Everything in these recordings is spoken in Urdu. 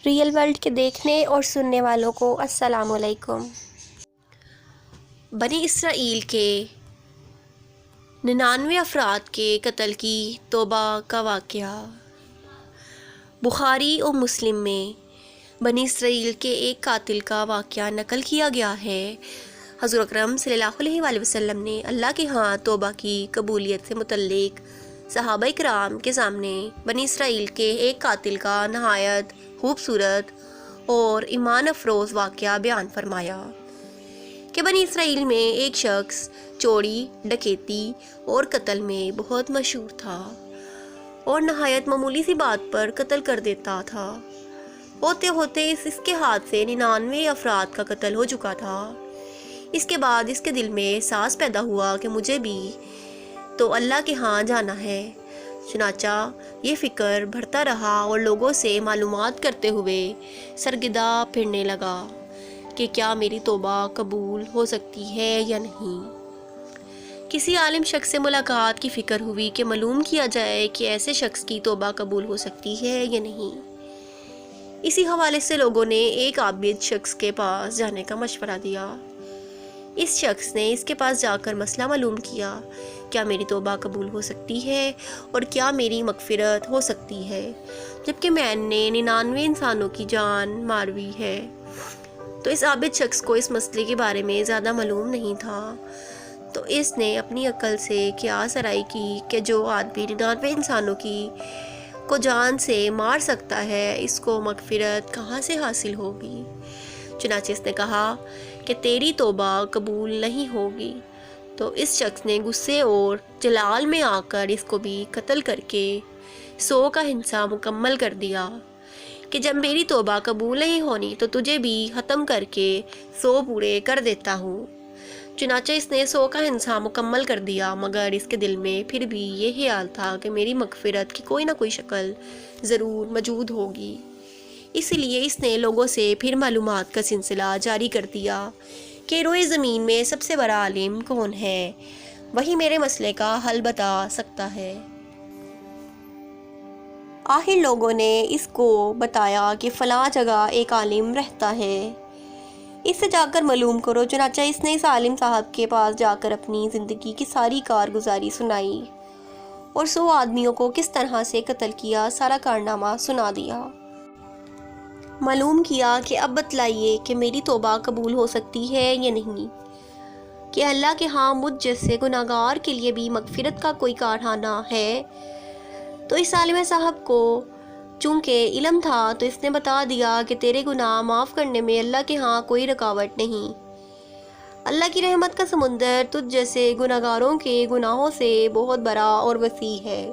ریئل ورلڈ کے دیکھنے اور سننے والوں کو السلام علیکم۔ بنی اسرائیل کے 99 افراد کے قتل کی توبہ کا واقعہ۔ بخاری اور مسلم میں بنی اسرائیل کے ایک قاتل کا واقعہ نقل کیا گیا ہے۔ حضور اکرم صلی اللہ علیہ وآلہ وسلم نے اللہ کے ہاں توبہ کی قبولیت سے متعلق صحابہ کرام کے سامنے بنی اسرائیل کے ایک قاتل کا نہایت خوبصورت اور ایمان افروز واقعہ بیان فرمایا کہ بنی اسرائیل میں ایک شخص چوری، ڈکیتی اور قتل میں بہت مشہور تھا اور نہایت معمولی سی بات پر قتل کر دیتا تھا۔ ہوتے ہوتے اس کے ہاتھ سے 99 افراد کا قتل ہو چکا تھا۔ اس کے بعد اس کے دل میں احساس پیدا ہوا کہ مجھے بھی تو اللہ کے ہاں جانا ہے۔ چنانچہ یہ فکر بڑھتا رہا اور لوگوں سے معلومات کرتے ہوئے سرگردہ پھرنے لگا کہ کیا میری توبہ قبول ہو سکتی ہے یا نہیں۔ کسی عالم شخص سے ملاقات کی فکر ہوئی کہ معلوم کیا جائے کہ ایسے شخص کی توبہ قبول ہو سکتی ہے یا نہیں۔ اسی حوالے سے لوگوں نے ایک عابد شخص کے پاس جانے کا مشورہ دیا۔ اس شخص نے اس کے پاس جا کر مسئلہ معلوم کیا، کیا میری توبہ قبول ہو سکتی ہے اور کیا میری مغفرت ہو سکتی ہے، جبکہ میں نے 99 انسانوں کی جان ماروی ہے۔ تو اس عابد شخص کو اس مسئلے کے بارے میں زیادہ معلوم نہیں تھا، تو اس نے اپنی عقل سے قیاس آرائی کی کہ جو آدمی 99 انسانوں کو جان سے مار سکتا ہے، اس کو مغفرت کہاں سے حاصل ہوگی۔ چنانچہ اس نے کہا کہ تیری توبہ قبول نہیں ہوگی۔ تو اس شخص نے غصے اور جلال میں آ کر اس کو بھی قتل کر کے 100 کا حصہ مکمل کر دیا کہ جب میری توبہ قبول نہیں ہونی تو تجھے بھی ختم کر کے 100 پورے کر دیتا ہوں۔ چنانچہ اس نے 100 کا حصہ مکمل کر دیا، مگر اس کے دل میں پھر بھی یہ خیال تھا کہ میری مغفرت کی کوئی نہ کوئی شکل ضرور موجود ہوگی۔ اس لیے اس نے لوگوں سے پھر معلومات کا سلسلہ جاری کر دیا کہ روئے زمین میں سب سے بڑا عالم کون ہے، وہی میرے مسئلے کا حل بتا سکتا ہے۔ آخر لوگوں نے اس کو بتایا کہ فلاں جگہ ایک عالم رہتا ہے، اس سے جا کر معلوم کرو۔ چنانچہ اس نے اس عالم صاحب کے پاس جا کر اپنی زندگی کی ساری کارگزاری سنائی اور 100 آدمیوں کو کس طرح سے قتل کیا سارا کارنامہ سنا دیا۔ معلوم کیا کہ اب بتلائیے کہ میری توبہ قبول ہو سکتی ہے یا نہیں، کہ اللہ کے ہاں مجھ جیسے گناہگار کے لیے بھی مغفرت کا کوئی کارخانہ ہے۔ تو اس عالم صاحب کو چونکہ علم تھا تو اس نے بتا دیا کہ تیرے گناہ معاف کرنے میں اللہ کے ہاں کوئی رکاوٹ نہیں۔ اللہ کی رحمت کا سمندر تجھ جیسے گناہگاروں کے گناہوں سے بہت بڑا اور وسیع ہے۔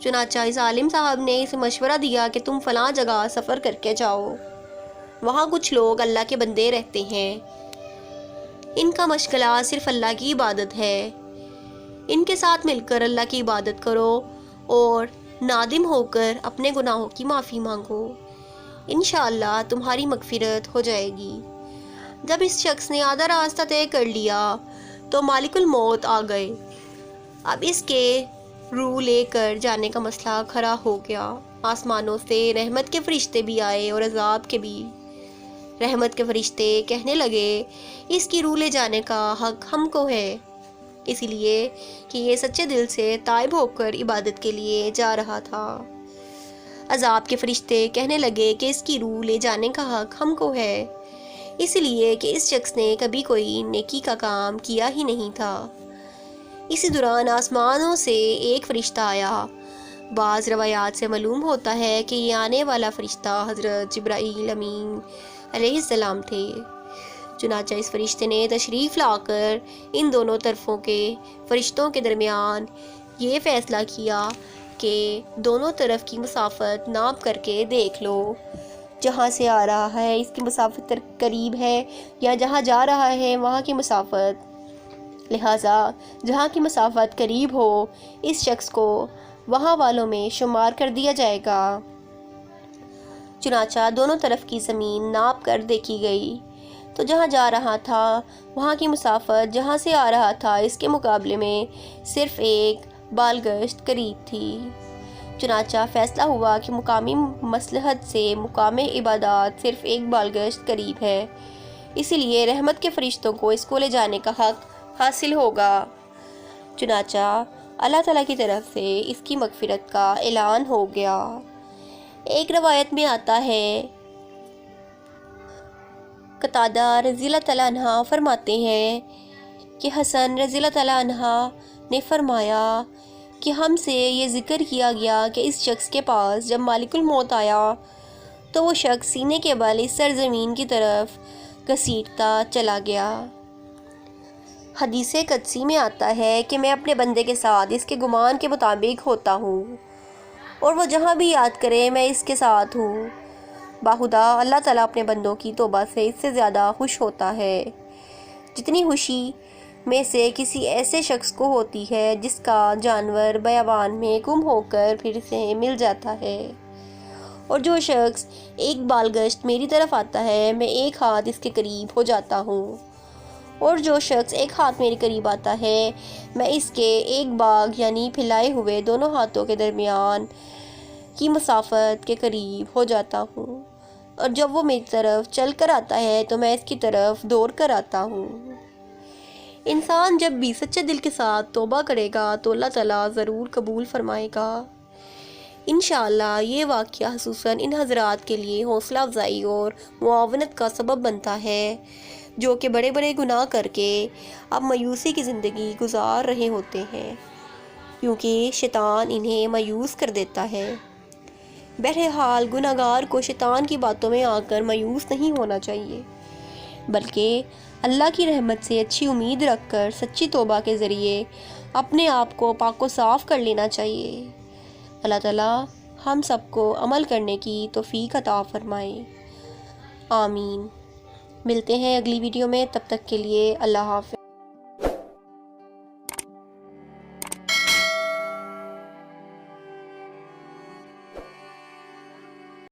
چنانچہ اس عالم صاحب نے اسے مشورہ دیا کہ تم فلاں جگہ سفر کر کے جاؤ، وہاں کچھ لوگ اللہ کے بندے رہتے ہیں، ان کا مشغلہ صرف اللہ کی عبادت ہے، ان کے ساتھ مل کر اللہ کی عبادت کرو اور نادم ہو کر اپنے گناہوں کی معافی مانگو، انشاءاللہ تمہاری مغفرت ہو جائے گی۔ جب اس شخص نے آدھا راستہ طے کر لیا تو مالک الموت آ گئے۔ اب اس کے روح لے کر جانے کا مسئلہ کھڑا ہو گیا۔ آسمانوں سے رحمت کے فرشتے بھی آئے اور عذاب کے بھی۔ رحمت کے فرشتے کہنے لگے اس کی روح لے جانے کا حق ہم کو ہے، اس لیے کہ یہ سچے دل سے تائب ہو کر عبادت کے لیے جا رہا تھا۔ عذاب کے فرشتے کہنے لگے کہ اس کی روح لے جانے کا حق ہم کو ہے، اس لیے کہ اس شخص نے کبھی کوئی نیکی کا کام کیا ہی نہیں تھا۔ اسی دوران آسمانوں سے ایک فرشتہ آیا۔ بعض روایات سے معلوم ہوتا ہے کہ یہ آنے والا فرشتہ حضرت جبرائیل امین علیہ السلام تھے۔ چنانچہ اس فرشتے نے تشریف لا کر ان دونوں طرفوں کے فرشتوں کے درمیان یہ فیصلہ کیا کہ دونوں طرف کی مسافت ناپ کر کے دیکھ لو، جہاں سے آ رہا ہے اس کی مسافت قریب ہے یا جہاں جا رہا ہے وہاں کی مسافت، لہٰذا جہاں کی مسافت قریب ہو اس شخص کو وہاں والوں میں شمار کر دیا جائے گا۔ چنانچہ دونوں طرف کی زمین ناپ کر دیکھی گئی تو جہاں جا رہا تھا وہاں کی مسافت جہاں سے آ رہا تھا اس کے مقابلے میں صرف ایک بالگشت قریب تھی۔ چنانچہ فیصلہ ہوا کہ مقامی مصلحت سے مقام عبادات صرف ایک بالگشت قریب ہے، اسی لیے رحمت کے فرشتوں کو اس کو لے جانے کا حق حاصل ہوگا۔ چنانچہ اللہ تعالیٰ کی طرف سے اس کی مغفرت کا اعلان ہو گیا۔ ایک روایت میں آتا ہے، قتادہ رضی اللہ تعالیٰ عنہ فرماتے ہیں کہ حسن رضی اللہ تعالیٰ عنہ نے فرمایا کہ ہم سے یہ ذکر کیا گیا کہ اس شخص کے پاس جب مالک الموت آیا تو وہ شخص سینے کے بل اس سرزمین کی طرف گھسیٹتا چلا گیا۔ حدیث قدسی میں آتا ہے کہ میں اپنے بندے کے ساتھ اس کے گمان کے مطابق ہوتا ہوں، اور وہ جہاں بھی یاد کرے میں اس کے ساتھ ہوں۔ باخدا اللہ تعالیٰ اپنے بندوں کی توبہ سے اس سے زیادہ خوش ہوتا ہے جتنی خوشی میں سے کسی ایسے شخص کو ہوتی ہے جس کا جانور بیابان میں گم ہو کر پھر سے مل جاتا ہے۔ اور جو شخص ایک بالگشت میری طرف آتا ہے میں ایک ہاتھ اس کے قریب ہو جاتا ہوں، اور جو شخص ایک ہاتھ میرے قریب آتا ہے میں اس کے ایک باغ یعنی پھیلائے ہوئے دونوں ہاتھوں کے درمیان کی مسافت کے قریب ہو جاتا ہوں، اور جب وہ میری طرف چل کر آتا ہے تو میں اس کی طرف دوڑ کر آتا ہوں۔ انسان جب بھی سچے دل کے ساتھ توبہ کرے گا تو اللہ تعالیٰ ضرور قبول فرمائے گا۔ انشاءاللہ یہ واقعہ خصوصاً ان حضرات کے لیے حوصلہ افزائی اور معاونت کا سبب بنتا ہے جو کہ بڑے بڑے گناہ کر کے اب مایوسی کی زندگی گزار رہے ہوتے ہیں، کیونکہ شیطان انہیں مایوس کر دیتا ہے۔ بہرحال گناہگار کو شیطان کی باتوں میں آ کر مایوس نہیں ہونا چاہیے، بلکہ اللہ کی رحمت سے اچھی امید رکھ کر سچی توبہ کے ذریعے اپنے آپ کو پاک و صاف کر لینا چاہیے۔ اللہ تعالیٰ ہم سب کو عمل کرنے کی توفیق عطا فرمائے، آمین۔ ملتے ہیں اگلی ویڈیو میں، تب تک کے لیے اللہ حافظ۔